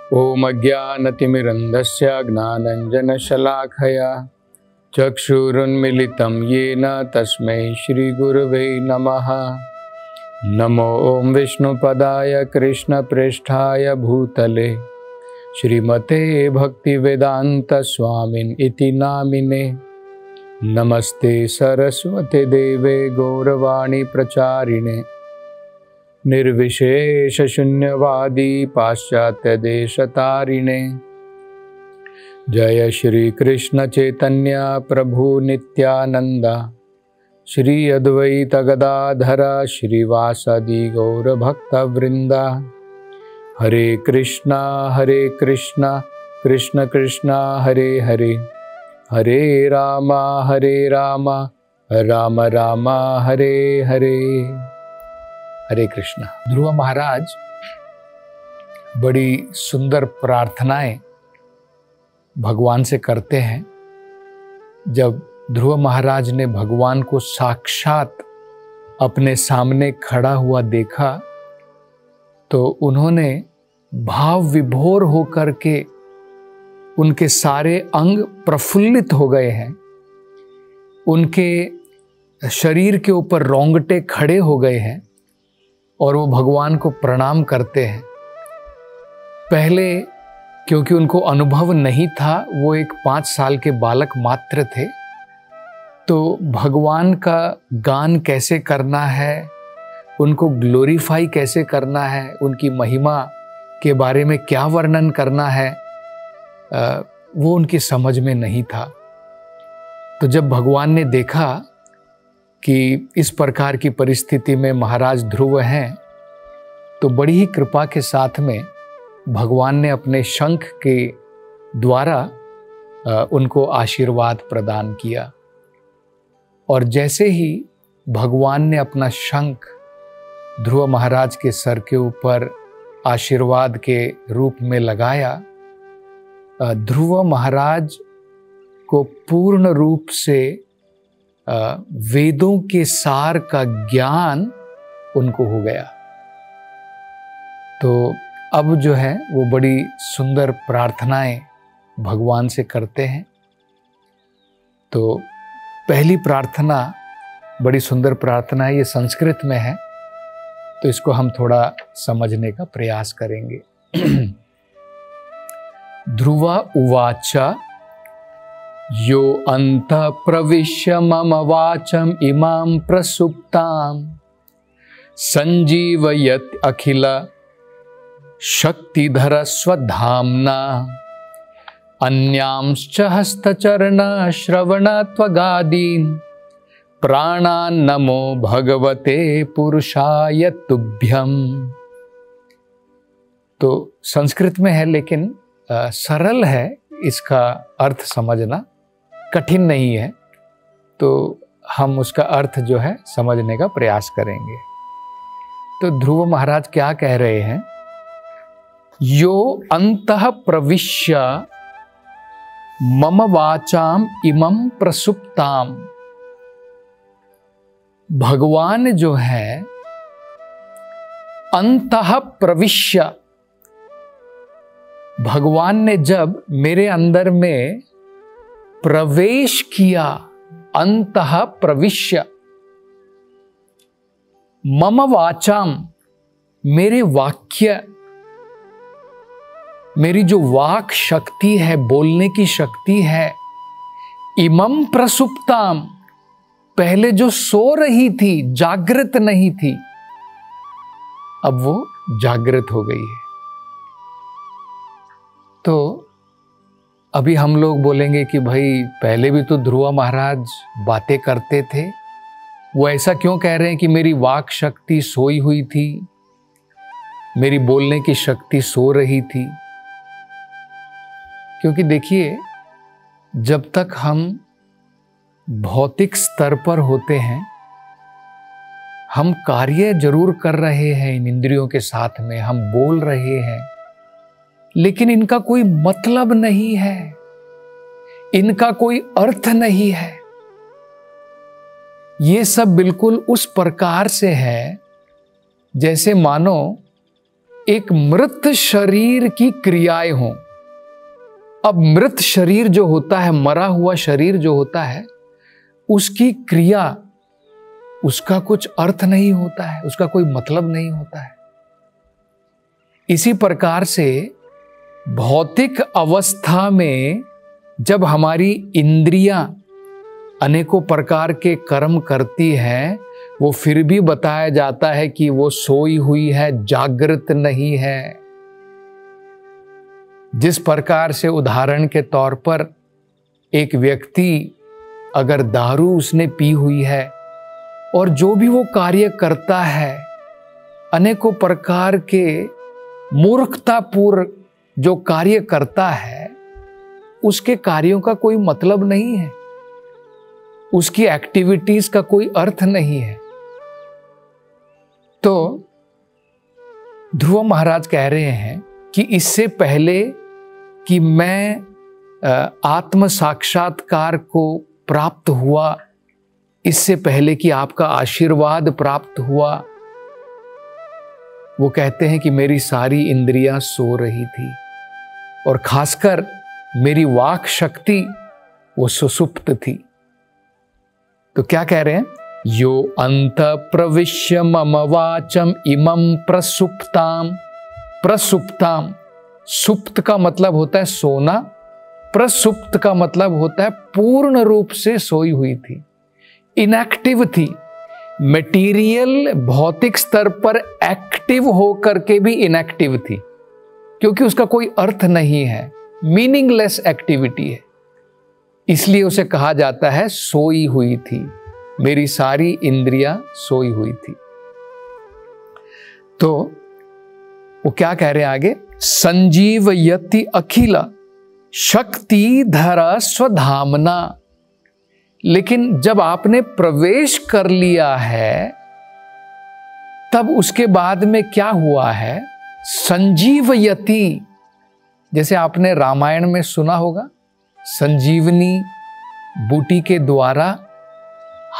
ओम अज्ञानतिमिरन्धस्य ज्ञानाञ्जनशलाखया चक्षुरुन्मीलितं येन तस्मै श्रीगुरवे नमः। नमो ओं विष्णुपदाय कृष्णप्रेष्ठाय भूतले श्रीमते भक्तिवेदान्तस्वामिन् इति नामिने। नमस्ते सरस्वते देवे गौरवाणी प्रचारिणे निर्विशेषशून्यवादी पाश्चात्यदेशतारिणे। जय श्री कृष्ण चैतन्य प्रभु नित्यानंद श्री अद्वैत गदाधर श्रीवासदि गौरभक्तवृंदा। हरे कृष्णा कृष्ण कृष्णा हरे हरे, हरे राम राम राम हरे हरे। हरे कृष्णा। ध्रुव महाराज बड़ी सुंदर प्रार्थनाएं भगवान से करते हैं। जब ध्रुव महाराज ने भगवान को साक्षात अपने सामने खड़ा हुआ देखा तो उन्होंने भाव विभोर होकर के उनके सारे अंग प्रफुल्लित हो गए हैं, उनके शरीर के ऊपर रोंगटे खड़े हो गए हैं और वो भगवान को प्रणाम करते हैं। पहले क्योंकि उनको अनुभव नहीं था, वो एक 5 साल के बालक मात्र थे, तो भगवान का गान कैसे करना है, उनको ग्लोरीफाई कैसे करना है, उनकी महिमा के बारे में क्या वर्णन करना है, वो उनकी समझ में नहीं था। तो जब भगवान ने देखा कि इस प्रकार की परिस्थिति में महाराज ध्रुव हैं, तो बड़ी ही कृपा के साथ में भगवान ने अपने शंख के द्वारा उनको आशीर्वाद प्रदान किया। और जैसे ही भगवान ने अपना शंख ध्रुव महाराज के सर के ऊपर आशीर्वाद के रूप में लगाया, ध्रुव महाराज को पूर्ण रूप से वेदों के सार का ज्ञान उनको हो गया। तो अब जो है वो बड़ी सुंदर प्रार्थनाएं भगवान से करते हैं। तो पहली प्रार्थना बड़ी सुंदर प्रार्थना है, ये संस्कृत में है, तो इसको हम थोड़ा समझने का प्रयास करेंगे। ध्रुव उवाच यो अंतः प्रविश्य मम वाचम इमां प्रसुप्तां संजीवयत् अखिल शक्तिधर स्वधाम्ना अन्यांश्च हस्तचरण श्रवण त्वगादीन् प्राणान् नमो भगवते पुरुषाय तुभ्यम्। तो संस्कृत में है लेकिन सरल है, इसका अर्थ समझना कठिन नहीं है, तो हम उसका अर्थ जो है समझने का प्रयास करेंगे। तो ध्रुव महाराज क्या कह रहे हैं? यो अंतः प्रविश्य मम वाचाम इमं प्रसुप्ताम। भगवान जो है अंतः प्रविश्य, भगवान ने जब मेरे अंदर में प्रवेश किया, अंतः प्रविश्य, मम वाचाम, मेरे वाक्य, मेरी जो वाक शक्ति है, बोलने की शक्ति है, इमं प्रसुप्ताम, पहले जो सो रही थी, जागृत नहीं थी, अब वो जागृत हो गई है। तो अभी हम लोग बोलेंगे कि भाई पहले भी तो ध्रुव महाराज बातें करते थे, वो ऐसा क्यों कह रहे हैं कि मेरी वाक शक्ति सोई हुई थी, मेरी बोलने की शक्ति सो रही थी? क्योंकि देखिए, जब तक हम भौतिक स्तर पर होते हैं, हम कार्य जरूर कर रहे हैं इन इंद्रियों के साथ में, हम बोल रहे हैं, लेकिन इनका कोई मतलब नहीं है, इनका कोई अर्थ नहीं है। ये सब बिल्कुल उस प्रकार से है जैसे मानो एक मृत शरीर की क्रियाएं हों। अब मृत शरीर जो होता है, मरा हुआ शरीर जो होता है, उसकी क्रिया, उसका कुछ अर्थ नहीं होता है, उसका कोई मतलब नहीं होता है। इसी प्रकार से भौतिक अवस्था में जब हमारी इंद्रियां अनेकों प्रकार के कर्म करती हैं, वो फिर भी बताया जाता है कि वो सोई हुई है, जागृत नहीं है। जिस प्रकार से उदाहरण के तौर पर एक व्यक्ति अगर दारू उसने पी हुई है और जो भी वो कार्य करता है, अनेकों प्रकार के मूर्खतापूर्ण जो कार्य करता है, उसके कार्यों का कोई मतलब नहीं है, उसकी एक्टिविटीज का कोई अर्थ नहीं है। तो ध्रुव महाराज कह रहे हैं कि इससे पहले कि मैं आत्म साक्षात्कार को प्राप्त हुआ, इससे पहले कि आपका आशीर्वाद प्राप्त हुआ, वो कहते हैं कि मेरी सारी इंद्रियां सो रही थी और खासकर मेरी वाक शक्ति वो सुसुप्त थी। तो क्या कह रहे हैं? यो अंत प्रविश्य मम वाचम इमं प्रसुप्ताम। प्रसुप्ताम, सुप्त का मतलब होता है सोना, प्रसुप्त का मतलब होता है पूर्ण रूप से सोई हुई थी, इनएक्टिव थी। मटेरियल भौतिक स्तर पर एक्टिव होकर के भी इनएक्टिव थी, क्योंकि उसका कोई अर्थ नहीं है, मीनिंगलेस एक्टिविटी है। इसलिए उसे कहा जाता है सोई हुई थी, मेरी सारी इंद्रियां सोई हुई थी। तो वो क्या कह रहे हैं आगे? संजीवयति अखिल शक्ति धर स्वधामना। लेकिन जब आपने प्रवेश कर लिया है, तब उसके बाद में क्या हुआ है? संजीवयति, जैसे आपने रामायण में सुना होगा, संजीवनी बूटी के द्वारा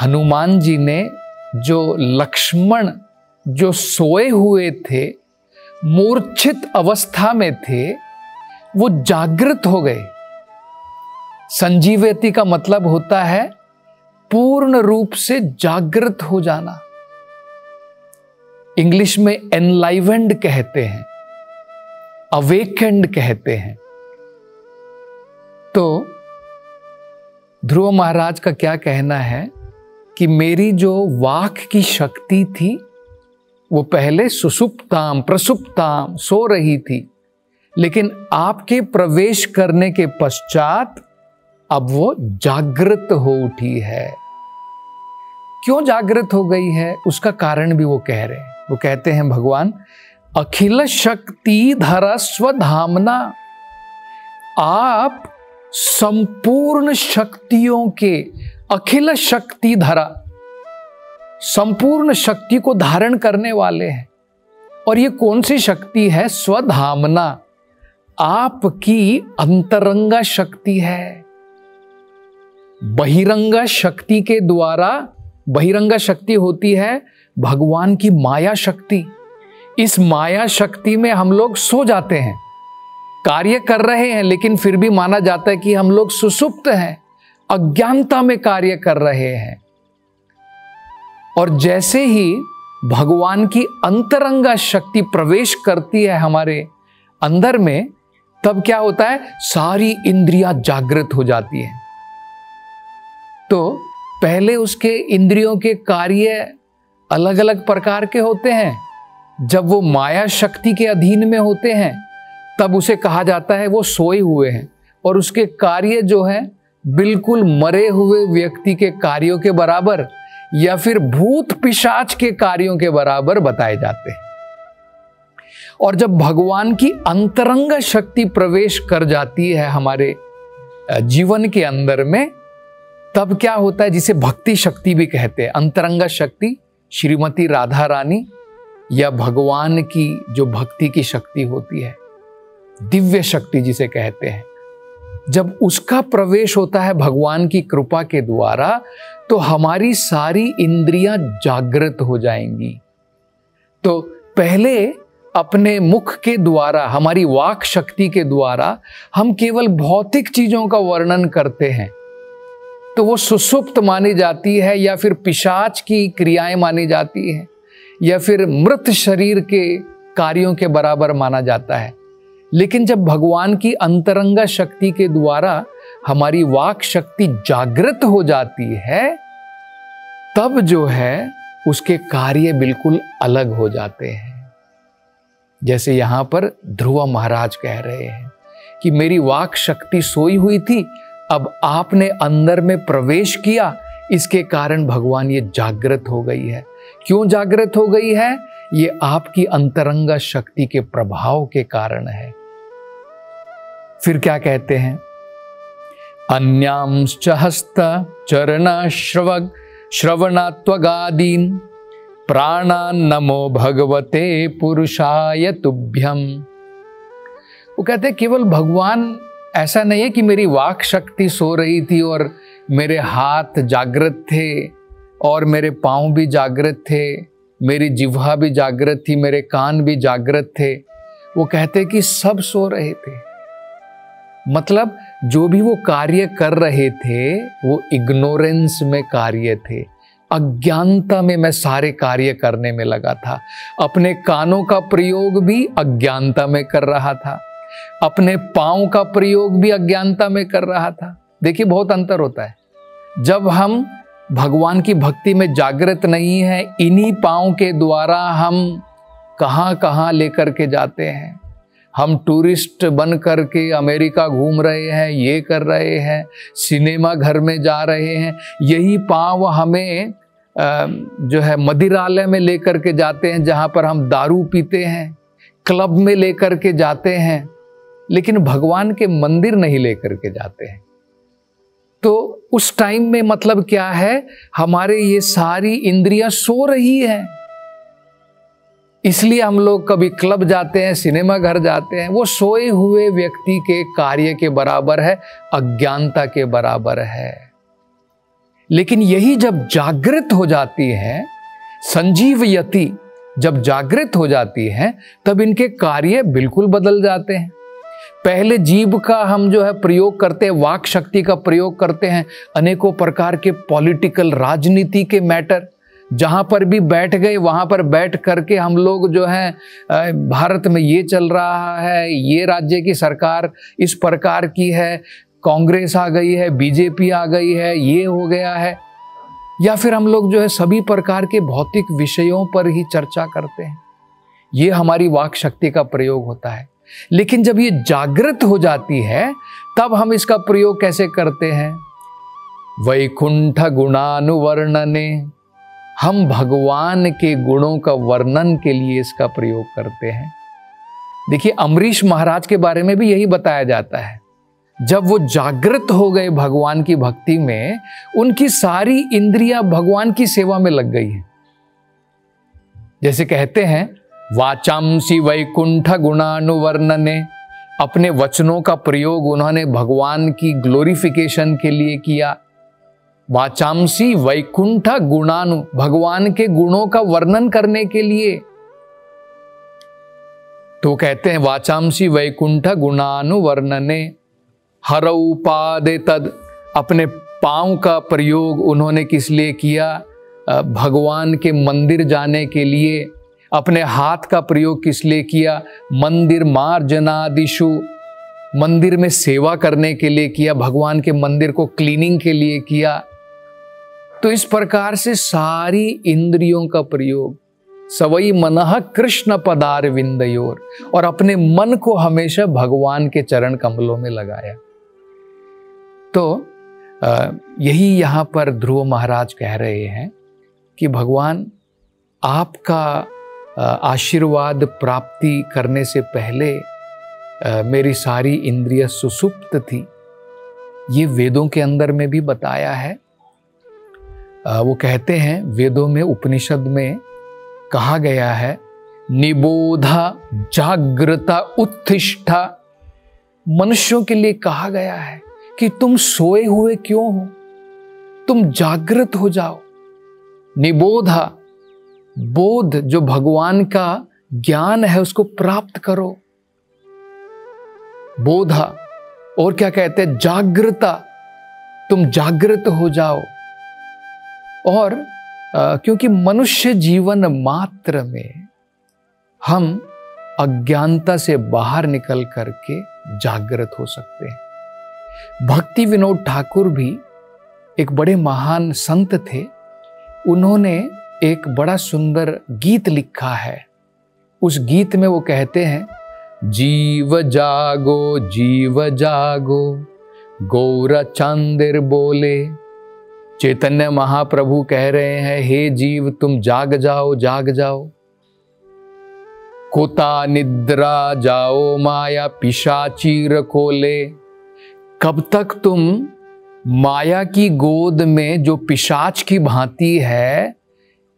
हनुमान जी ने जो लक्ष्मण जो सोए हुए थे, मूर्छित अवस्था में थे, वो जागृत हो गए। संजीवयति का मतलब होता है पूर्ण रूप से जागृत हो जाना। इंग्लिश में एनलाइवेंड कहते हैं, अवेकेंड कहते हैं। तो ध्रुव महाराज का क्या कहना है कि मेरी जो वाक की शक्ति थी, वो पहले सुसुप्ताम प्रसुप्ताम सो रही थी, लेकिन आपके प्रवेश करने के पश्चात अब वो जागृत हो उठी है। क्यों जागृत हो गई है, उसका कारण भी वो कह रहे हैं। वो कहते हैं भगवान, अखिल शक्ति धरा स्वधामना। आप संपूर्ण शक्तियों के, अखिल शक्ति धरा, संपूर्ण शक्ति को धारण करने वाले हैं। और ये कौन सी शक्ति है? स्वधामना, आपकी अंतरंगा शक्ति है। बहिरंगा शक्ति के द्वारा, बहिरंगा शक्ति होती है भगवान की माया शक्ति। इस माया शक्ति में हम लोग सो जाते हैं, कार्य कर रहे हैं, लेकिन फिर भी माना जाता है कि हम लोग सुसुप्त हैं, अज्ञानता में कार्य कर रहे हैं। और जैसे ही भगवान की अंतरंगा शक्ति प्रवेश करती है हमारे अंदर में, तब क्या होता है? सारी इंद्रियां जागृत हो जाती हैं। तो पहले उसके इंद्रियों के कार्य अलग अलग प्रकार के होते हैं। जब वो माया शक्ति के अधीन में होते हैं, तब उसे कहा जाता है वो सोए हुए हैं, और उसके कार्य जो है बिल्कुल मरे हुए व्यक्ति के कार्यों के बराबर या फिर भूत पिशाच के कार्यों के बराबर बताए जाते हैं। और जब भगवान की अंतरंग शक्ति प्रवेश कर जाती है हमारे जीवन के अंदर में, तब क्या होता है, जिसे भक्ति शक्ति भी कहते हैं। अंतरंग शक्ति श्रीमती राधा रानी या भगवान की जो भक्ति की शक्ति होती है, दिव्य शक्ति जिसे कहते हैं, जब उसका प्रवेश होता है भगवान की कृपा के द्वारा, तो हमारी सारी इंद्रियां जागृत हो जाएंगी। तो पहले अपने मुख के द्वारा, हमारी वाक शक्ति के द्वारा हम केवल भौतिक चीजों का वर्णन करते हैं तो वो सुसुप्त मानी जाती है, या फिर पिशाच की क्रियाएं मानी जाती है, या फिर मृत शरीर के कार्यों के बराबर माना जाता है। लेकिन जब भगवान की अंतरंगा शक्ति के द्वारा हमारी वाक शक्ति जागृत हो जाती है, तब जो है उसके कार्य बिल्कुल अलग हो जाते हैं। जैसे यहां पर ध्रुव महाराज कह रहे हैं कि मेरी वाक शक्ति सोई हुई थी, अब आपने अंदर में प्रवेश किया, इसके कारण भगवान ये जागृत हो गई है। क्यों जागृत हो गई है? ये आपकी अंतरंगा शक्ति के प्रभाव के कारण है। फिर क्या कहते हैं? अन्यांश्च हस्त चरण श्रवणात्वगादीन प्राणान नमो भगवते पुरुषाय तुभ्यम। वो कहते हैं केवल भगवान ऐसा नहीं है कि मेरी वाक शक्ति सो रही थी और मेरे हाथ जागृत थे और मेरे पांव भी जागृत थे, मेरी जिह्वा भी जागृत थी, मेरे कान भी जागृत थे। वो कहते कि सब सो रहे थे। मतलब जो भी वो कार्य कर रहे थे वो इग्नोरेंस में कार्य थे, अज्ञानता में मैं सारे कार्य करने में लगा था। अपने कानों का प्रयोग भी अज्ञानता में कर रहा था, अपने पांव का प्रयोग भी अज्ञानता में कर रहा था। देखिए बहुत अंतर होता है। जब हम भगवान की भक्ति में जागृत नहीं है, इन्हीं पांव के द्वारा हम कहां कहां लेकर के जाते हैं। हम टूरिस्ट बन करके अमेरिका घूम रहे हैं, ये कर रहे हैं, सिनेमा घर में जा रहे हैं। यही पांव हमें जो है मदिरालय में लेकर के जाते हैं, जहां पर हम दारू पीते हैं, क्लब में लेकर के जाते हैं, लेकिन भगवान के मंदिर नहीं लेकर के जाते हैं। तो उस टाइम में मतलब क्या है, हमारे ये सारी इंद्रियां सो रही हैं। इसलिए हम लोग कभी क्लब जाते हैं, सिनेमा घर जाते हैं। वो सोए हुए व्यक्ति के कार्य के बराबर है, अज्ञानता के बराबर है। लेकिन यही जब जागृत हो जाती है, संजीव यति जब जागृत हो जाती है, तब इनके कार्य बिल्कुल बदल जाते हैं। पहले जीभ का हम जो है प्रयोग करते हैं, वाक शक्ति का प्रयोग करते हैं अनेकों प्रकार के पॉलिटिकल, राजनीति के मैटर, जहां पर भी बैठ गए वहां पर बैठ करके हम लोग जो है भारत में ये चल रहा है, ये राज्य की सरकार इस प्रकार की है, कांग्रेस आ गई है, बीजेपी आ गई है, ये हो गया है, या फिर हम लोग जो है सभी प्रकार के भौतिक विषयों पर ही चर्चा करते हैं। ये हमारी वाक शक्ति का प्रयोग होता है। लेकिन जब ये जागृत हो जाती है, तब हम इसका प्रयोग कैसे करते हैं? वैकुंठ गुणानुवर्णने, हम भगवान के गुणों का वर्णन के लिए इसका प्रयोग करते हैं। देखिए अम्बरीश महाराज के बारे में भी यही बताया जाता है। जब वो जागृत हो गए भगवान की भक्ति में, उनकी सारी इंद्रियां भगवान की सेवा में लग गई हैं। जैसे कहते हैं वाचांसी वैकुंठ गुणानुवर्णने, अपने वचनों का प्रयोग उन्होंने भगवान की ग्लोरिफिकेशन के लिए किया। वाचांसी वैकुंठ गुणानु, भगवान के गुणों का वर्णन करने के लिए। तो कहते हैं वाचांसी वैकुंठ गुणानु वर्णने, हरऊ पादे तद, अपने पांव का प्रयोग उन्होंने किस लिए किया? भगवान के मंदिर जाने के लिए। अपने हाथ का प्रयोग किस लिए किया? मंदिर मार्जनादिशु, मंदिर में सेवा करने के लिए किया, भगवान के मंदिर को क्लीनिंग के लिए किया। तो इस प्रकार से सारी इंद्रियों का प्रयोग, सवई मनः कृष्ण पदार विंदयोर, और अपने मन को हमेशा भगवान के चरण कमलों में लगाया। तो यही यहां पर ध्रुव महाराज कह रहे हैं कि भगवान आपका आशीर्वाद प्राप्ति करने से पहले मेरी सारी इंद्रियां सुसुप्त थी। ये वेदों के अंदर में भी बताया है। वो कहते हैं वेदों में, उपनिषद में कहा गया है, निबोधा जागृता उत्तिष्ठा, मनुष्यों के लिए कहा गया है कि तुम सोए हुए क्यों हो, तुम जागृत हो जाओ। निबोधा, बोध जो भगवान का ज्ञान है उसको प्राप्त करो। बोधा, और क्या कहते हैं, जागृता, तुम जागृत हो जाओ। और क्योंकि मनुष्य जीवन मात्र में हम अज्ञानता से बाहर निकल करके जागृत हो सकते हैं। भक्ति विनोद ठाकुर भी एक बड़े महान संत थे। उन्होंने एक बड़ा सुंदर गीत लिखा है। उस गीत में वो कहते हैं, जीव जागो गौर चंद्र बोले। चैतन्य महाप्रभु कह रहे हैं, हे जीव तुम जाग जाओ, जाग जाओ। कोता निद्रा जाओ माया पिशाचीर कोले। कब तक तुम माया की गोद में, जो पिशाच की भांति है,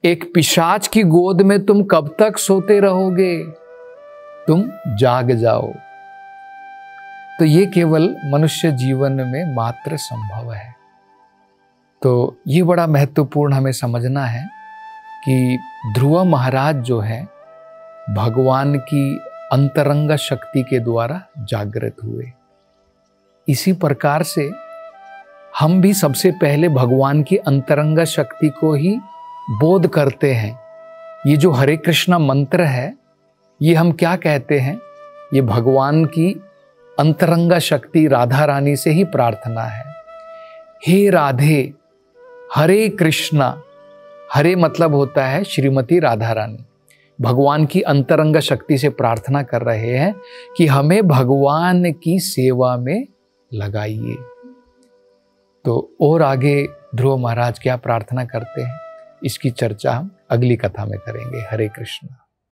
एक पिशाच की गोद में तुम कब तक सोते रहोगे? तुम जाग जाओ। तो ये केवल मनुष्य जीवन में मात्र संभव है। तो ये बड़ा महत्वपूर्ण हमें समझना है कि ध्रुव महाराज जो है भगवान की अंतरंग शक्ति के द्वारा जागृत हुए। इसी प्रकार से हम भी सबसे पहले भगवान की अंतरंग शक्ति को ही बोध करते हैं। ये जो हरे कृष्णा मंत्र है, ये हम क्या कहते हैं? ये भगवान की अंतरंग शक्ति राधा रानी से ही प्रार्थना है। हे राधे, हरे कृष्णा। हरे मतलब होता है श्रीमती राधा रानी। भगवान की अंतरंग शक्ति से प्रार्थना कर रहे हैं कि हमें भगवान की सेवा में लगाइए। तो और आगे ध्रुव महाराज क्या प्रार्थना करते हैं, इसकी चर्चा हम अगली कथा में करेंगे। हरे कृष्ण।